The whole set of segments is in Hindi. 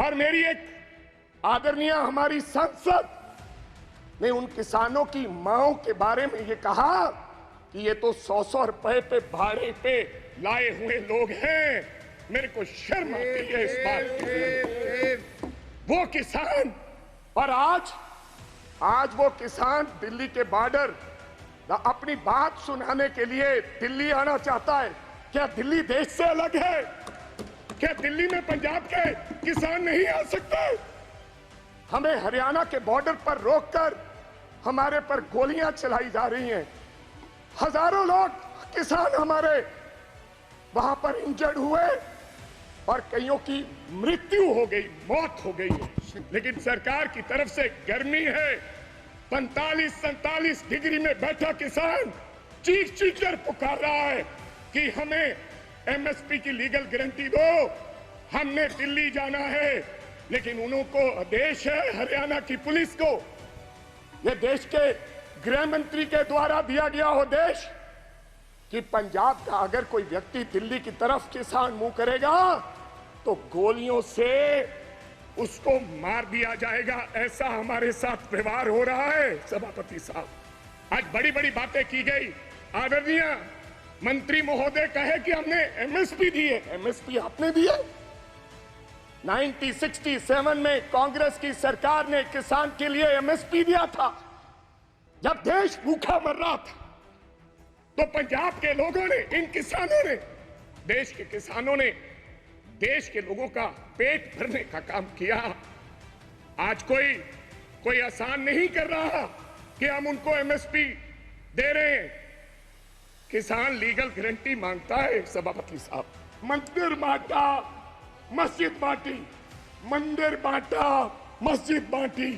और मेरी एक आदरणीय हमारी सांसद ने उन किसानों की मांओं के बारे में ये कहा कि ये तो 100-100 रुपए पे भाड़े पे लाए हुए लोग हैं। मेरे को शर्म आती है इस बात की। वो किसान, और आज वो किसान दिल्ली के बॉर्डर अपनी बात सुनाने के लिए दिल्ली आना चाहता है। क्या दिल्ली देश से अलग है? क्या दिल्ली में पंजाब के किसान नहीं आ सकते? हमें हरियाणा के बॉर्डर पर रोककर हमारे पर गोलियां चलाई जा रही हैं। हजारों लोग किसान हमारे वहां पर इंजर्ड हुए और कईयों की मृत्यु हो गई, मौत हो गई है। लेकिन सरकार की तरफ से गर्मी है, 45-47 डिग्री में बैठा किसान चीख कर पुकार रहा है कि हमें एमएसपी की लीगल गारंटी दो, हमने दिल्ली जाना है। लेकिन उनको आदेश है हरियाणा की पुलिस को, यह देश के गृह मंत्री के द्वारा दिया गया आदेश कि पंजाब का अगर कोई व्यक्ति दिल्ली की तरफ किसान मुंह करेगा तो गोलियों से उसको मार दिया जाएगा। ऐसा हमारे साथ व्यवहार हो रहा है। सभापति साहब, आज बड़ी बड़ी बातें की गई। आदरणीय मंत्री महोदय कहे कि हमने एमएसपी दी है। एमएसपी आपने दी है? 1967 में कांग्रेस की सरकार ने किसान के लिए एमएसपी दिया था। जब देश भूखा मर रहा था तो पंजाब के लोगों ने, इन किसानों ने, देश के किसानों ने देश के लोगों का पेट भरने का काम किया। आज कोई आसान नहीं कर रहा कि हम उनको एमएसपी दे रहे हैं। किसान लीगल गारंटी मांगता है। सभापति साहब, मंदिर बांटा, मस्जिद बांटी, मंदिर बांटा, मस्जिद बांटी,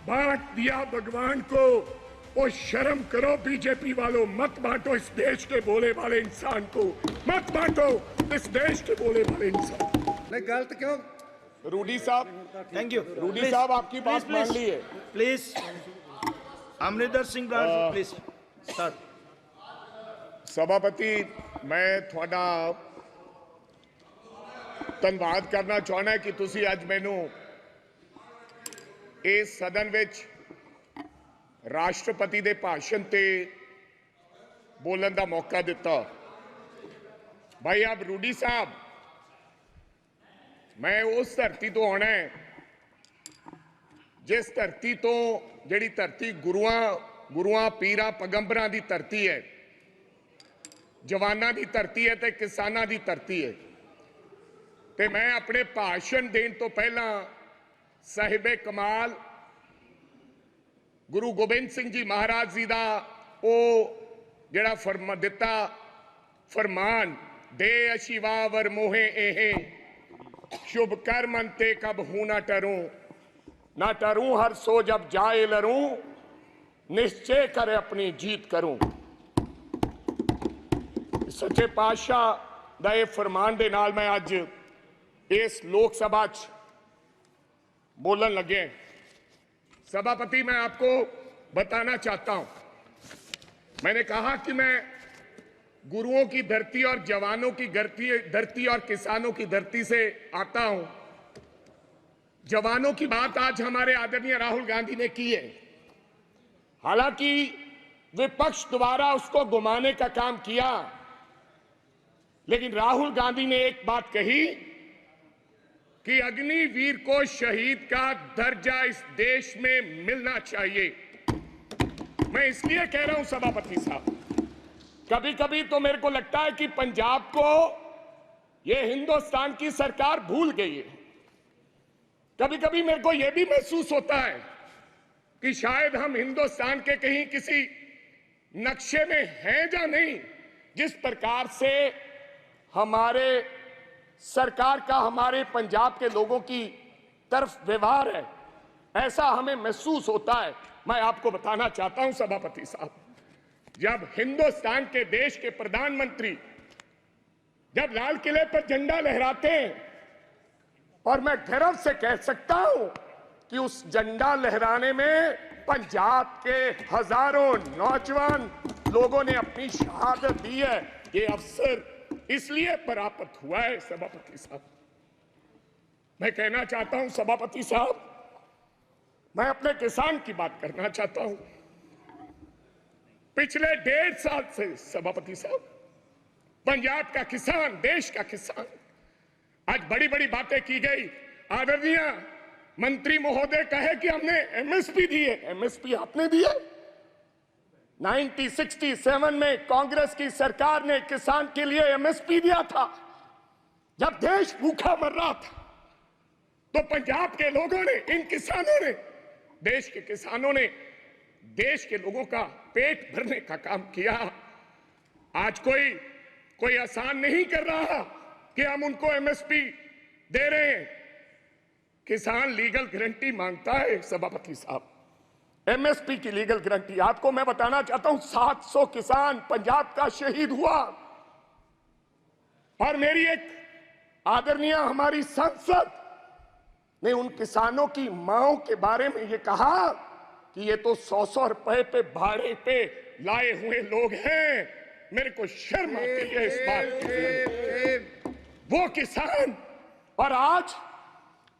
बांट दिया भगवान को। ओ शर्म करो बीजेपी वालों, मत बांटो इस देश के बोले वाले इंसान को, मत बांटो इस देश के बोले वाले इंसान। नहीं, गलत क्यों? रूडी साहब, थैंक यू। रूडी साहब, आपकी बात मान ली है। Please Amarinder Singh Brar, please sir. सभापति, मैं थोड़ा धन्यवाद करना चाहना कि तुसी आज मैनू इस सदन विच राष्ट्रपति दे भाषण ते बोलन दा मौका दिता। भाई अब रूडी साहब, मैं उस धरती तो आना है जिस धरती तो, जिहड़ी धरती गुरुआं पीरां पैगंबरां दी धरती है, जवानां दी धरती है ते किसानां दी धरती है। ते मैं अपने भाषण देण तो पहला साहिबे कमाल गुरु गोबिंद सिंह जी महाराज जी का वो जड़ा फरमान दे अशिवावर मोहे एहे शुभ कर मनते कब हूं ना टरूं हर सो जब जाए लरूं निश्चय कर अपनी जीत करूं। सच्चे पातशाह दा ये फरमान दे नाल मैं अज इस लोक सभा च बोलन लगे। सभापति, मैं आपको बताना चाहता हूं, मैंने कहा कि मैं गुरुओं की धरती और जवानों की धरती और किसानों की धरती से आता हूं। जवानों की बात आज हमारे आदरणीय राहुल गांधी ने की है। हालांकि विपक्ष द्वारा उसको घुमाने का काम किया, लेकिन राहुल गांधी ने एक बात कही कि अग्निवीर को शहीद का दर्जा इस देश में मिलना चाहिए। मैं इसलिए कह रहा हूं सभापति साहब, कभी कभी तो मेरे को लगता है कि पंजाब को यह हिंदुस्तान की सरकार भूल गई है। कभी कभी मेरे को यह भी महसूस होता है कि शायद हम हिंदुस्तान के कहीं किसी नक्शे में हैं या नहीं। जिस प्रकार से हमारे सरकार का हमारे पंजाब के लोगों की तरफ व्यवहार है, ऐसा हमें महसूस होता है। मैं आपको बताना चाहता हूं सभापति साहब, जब हिंदुस्तान के देश के प्रधानमंत्री जब लाल किले पर झंडा लहराते हैं, और मैं गर्व से कह सकता हूं कि उस झंडा लहराने में पंजाब के हजारों नौजवान लोगों ने अपनी शहादत दी है। ये अवसर इसलिए प्राप्त हुआ है सभापति साहब मैं कहना चाहता हूं सभापति साहब, मैं अपने किसान की बात करना चाहता हूं। पिछले 1.5 साल से सभापति साहब, पंजाब का किसान, देश का किसान, आज बड़ी बड़ी बातें की गई। आदरणीय मंत्री महोदय कहे कि हमने एमएसपी दी है। एमएसपी आपने दी है? 1967 में कांग्रेस की सरकार ने किसान के लिए एमएसपी दिया था, जब देश भूखा मर रहा था। तो पंजाब के लोगों ने, इन किसानों ने, देश के किसानों ने देश के लोगों का पेट भरने का काम किया। आज कोई आसान नहीं कर रहा कि हम उनको एमएसपी दे रहे हैं। किसान लीगल गारंटी मांगता है सभापति साहब, एमएसपी की लीगल गारंटी। आपको मैं बताना चाहता हूं, 700 किसान पंजाब का शहीद हुआ। और मेरी एक आदरणीय हमारी सांसद ने उन किसानों की मांओं के बारे में ये कहा कि ये तो 100-100 रुपए पे भाड़े पे लाए हुए लोग हैं। मेरे को शर्म आती है इस बात की। वो किसान, और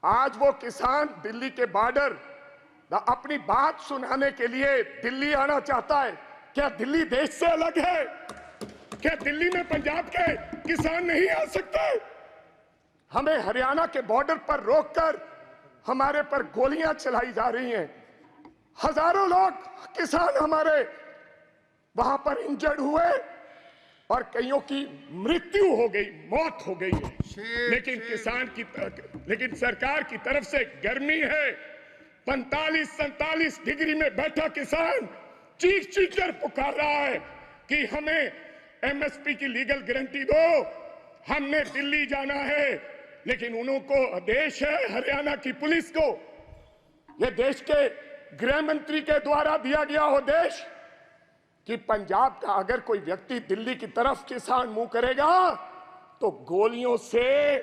आज वो किसान दिल्ली के बॉर्डर अपनी बात सुनाने के लिए दिल्ली आना चाहता है। क्या दिल्ली देश से अलग है? क्या दिल्ली में पंजाब के किसान नहीं आ सकते? हमें हरियाणा के बॉर्डर पर रोककर हमारे पर गोलियां चलाई जा रही हैं। हजारों लोग किसान हमारे वहां पर इंजर्ड हुए और कईयों की मृत्यु हो गई, मौत हो गई है। लेकिन सरकार की तरफ से गर्मी है। 45-47 डिग्री में बैठा किसान चीख कर पुकार रहा है कि हमें एमएसपी की लीगल गारंटी दो, हमने दिल्ली जाना है। लेकिन उनको आदेश है हरियाणा की पुलिस को, यह देश के गृह मंत्री के द्वारा दिया गया हो देश, कि पंजाब का अगर कोई व्यक्ति दिल्ली की तरफ किसान मुंह करेगा तो गोलियों से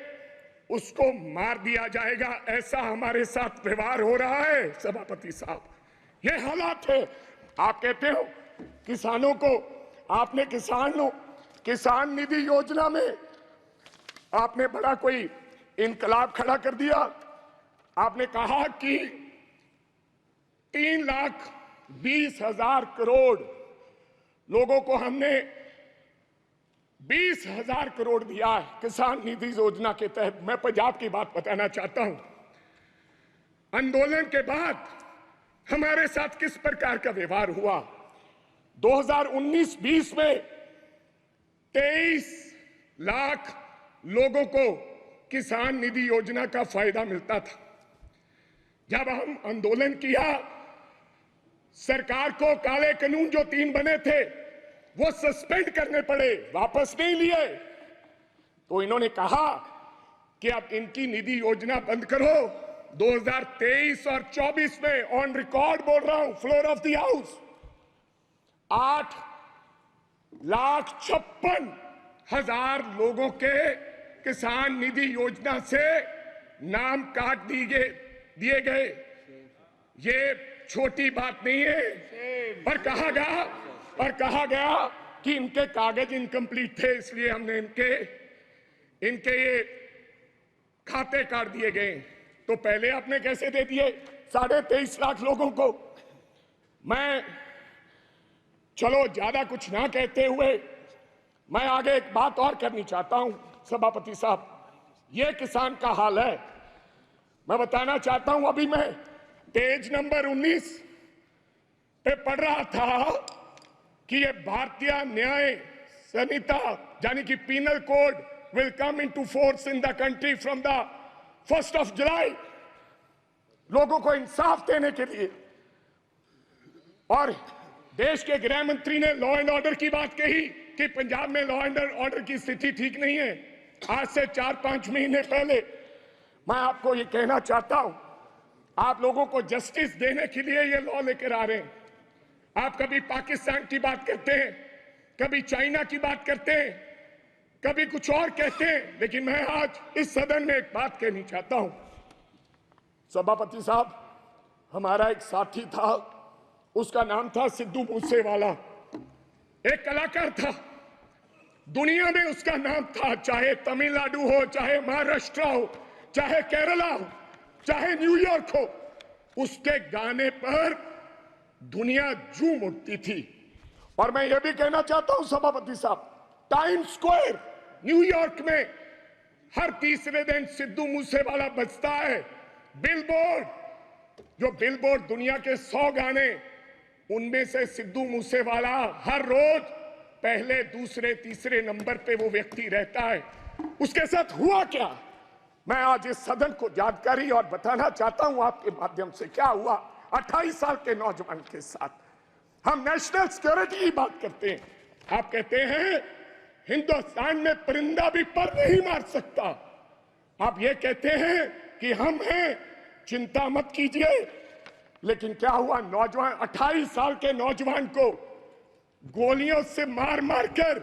उसको मार दिया जाएगा। ऐसा हमारे साथ व्यवहार हो रहा है सभापति साहब, ये हालात है। आप कहते हो किसानों को, आपने किसान निधि योजना में आपने बड़ा कोई इनकलाब खड़ा कर दिया। आपने कहा कि 3,20,000 करोड़ लोगों को हमने 20,000 करोड़ दिया है किसान निधि योजना के तहत। मैं पंजाब की बात बताना चाहता हूं, आंदोलन के बाद हमारे साथ किस प्रकार का व्यवहार हुआ। 2019-20 में 23 लाख लोगों को किसान निधि योजना का फायदा मिलता था। जब हम आंदोलन किया, सरकार को काले कानून जो 3 बने थे वो सस्पेंड करने पड़े, वापस नहीं लिए। तो इन्होंने कहा कि अब इनकी निधि योजना बंद करो। 2023 और 24 में ऑन रिकॉर्ड बोल रहा हूं, फ्लोर ऑफ द हाउस, 8,56,000 लोगों के किसान निधि योजना से नाम काट दिए गए। ये छोटी बात नहीं है। पर कहा गया कि इनके कागज इनकम्प्लीट थे, इसलिए हमने इनके ये खाते काट दिए गए। तो पहले आपने कैसे दे दिए 23.5 लाख लोगों को? मैं चलो ज्यादा कुछ ना कहते हुए मैं आगे एक बात और करनी चाहता हूं सभापति साहब। ये किसान का हाल है। मैं बताना चाहता हूं, अभी मैं पेज नंबर 19 पे पढ़ रहा था कि ये भारतीय न्याय संहिता यानी कि penal code will come into force in the country from the 1st of July, लोगों को इंसाफ देने के लिए। और देश के गृह मंत्री ने लॉ एंड ऑर्डर की बात कही कि पंजाब में लॉ एंड ऑर्डर की स्थिति ठीक नहीं है। आज से 4-5 महीने पहले मैं आपको ये कहना चाहता हूं, आप लोगों को जस्टिस देने के लिए ये लॉ लेकर आ रहे हैं। आप कभी पाकिस्तान की बात करते हैं, कभी चाइना की बात करते हैं, कभी कुछ और कहते हैं, लेकिन मैं आज इस सदन में एक बात कहनी चाहता हूं सभापति साहब। हमारा एक साथी था, उसका नाम था सिद्धू मूसेवाला, एक कलाकार था, दुनिया में उसका नाम था। चाहे तमिलनाडु हो, चाहे महाराष्ट्र हो, चाहे केरला हो, चाहे न्यूयॉर्क हो, उसके गाने पर दुनिया झूम उठती थी। और मैं यह भी कहना चाहता हूं सभापति साहब, टाइम स्क्वायर न्यूयॉर्क में हर तीसरे दिन सिद्धू मूसेवाला बजता है। बिलबोर्ड, जो बिलबोर्ड दुनिया के 100 गाने, उनमें से सिद्धू मूसेवाला हर रोज पहले, दूसरे, तीसरे नंबर पे वो व्यक्ति रहता है। उसके साथ हुआ क्या, मैं आज इस सदन को जानकारी और बताना चाहता हूं आपके माध्यम से। क्या हुआ 28 साल के नौजवान के साथ? हम नेशनल सिक्योरिटी की बात करते हैं, आप कहते हैं हिंदुस्तान में परिंदा भी पर नहीं मार सकता। आप ये कहते हैं कि हम हैं, चिंता मत कीजिए। लेकिन क्या हुआ, नौजवान 28 साल के नौजवान को गोलियों से मार मारकर,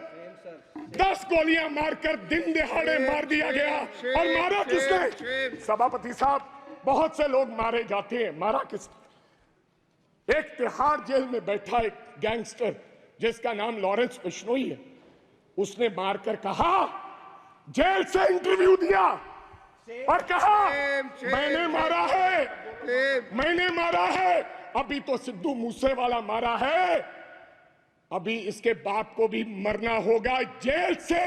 10 गोलियां मारकर दिन दिहाड़े मार दिया गया। और मारा किसने? सभापति साहब, बहुत से लोग मारे जाते हैं, मारा किसने? एक तिहाड़ जेल में बैठा एक गैंगस्टर जिसका नाम लॉरेंस बिश्नोई है, उसने मारकर कहा, जेल से इंटरव्यू दिया और कहा मैंने मारा है, मैंने मारा है। अभी तो सिद्धू मूसेवाला मारा है, अभी इसके बाप को भी मरना होगा। जेल से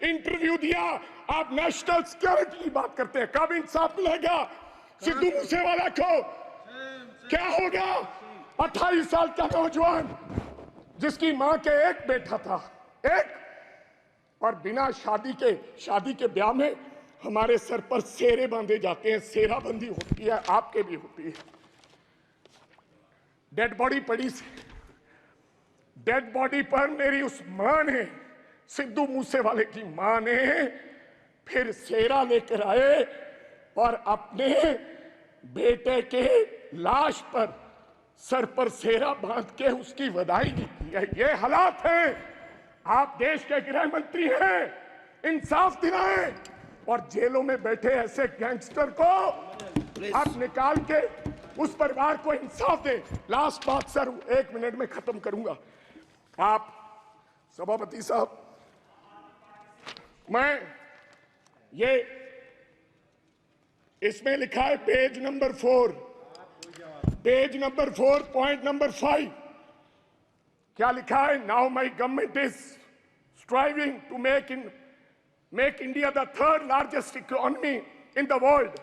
इंटरव्यू दिया। आप नेशनल सिक्योरिटी की बात करते हैं, कब इंसाफ मिलेगा सिद्धू मूसेवाला को? क्या होगा? 28 साल का नौजवान जिसकी मां के एक बेटा था, एक, और बिना शादी के ब्याह में हमारे सर पर सेरे बांधे जाते हैं, सेराबंदी होती है, आपके भी होती है। डेड बॉडी पड़ी, डेड बॉडी पर मेरी उस मां ने, सिद्धू मूसेवाले की मां ने फिर सेरा लेकर आए और अपने बेटे के लाश पर, सर पर सेरा बांध के उसकी विदाई की है। ये हालात हैं। आप देश के गृह मंत्री हैं, इंसाफ दिलाएं और जेलों में बैठे ऐसे गैंगस्टर को आप निकाल के उस परिवार को इंसाफ दें। लास्ट बात सर, 1 मिनट में खत्म करूंगा। आप सभापति साहब, मैं ये इसमें लिखा है page number 4, page number 4, point number 5, क्या लिखा है? Now my government is striving to make India the 3rd largest economy in the world.